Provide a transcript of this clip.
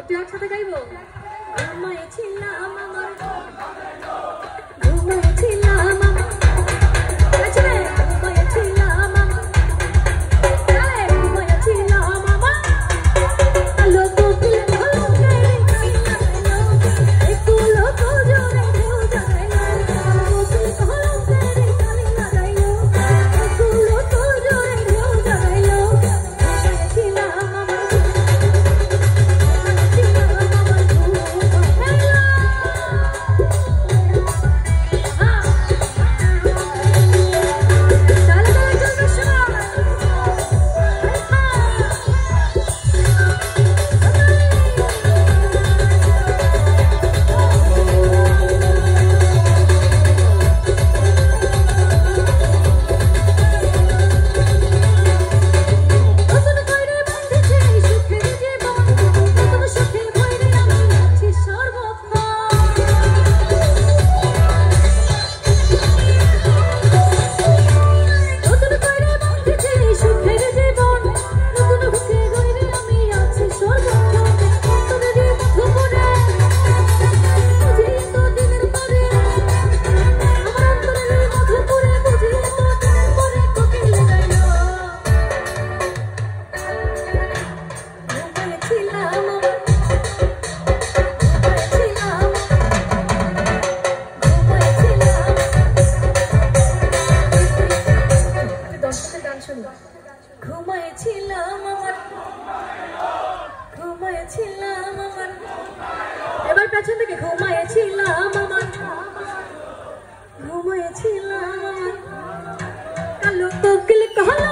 একটু একসাথে গাইবো। ঘুমাইছিলাম আমার ঘুমাইছিলাম আমার ঘুমাইছিলাম আমার ঘুমাইছিলাম আমার আলো কোকিল ভালো করে গাইলো একটু লোক জোরে ঢেউ জাগাইলো কোকিল ভালো করে গাইলো একটু লোক জোরে ঢেউ জাগাইলো ঘুমাইছিলাম আমার ঘুমাইছিলাম আমার ঘুমাইছিলাম আমার এবার পেছন থেকে ঘুমাইছিলাম আমার ঘুমাইছিলাম আমার কালো কোকিল কহলো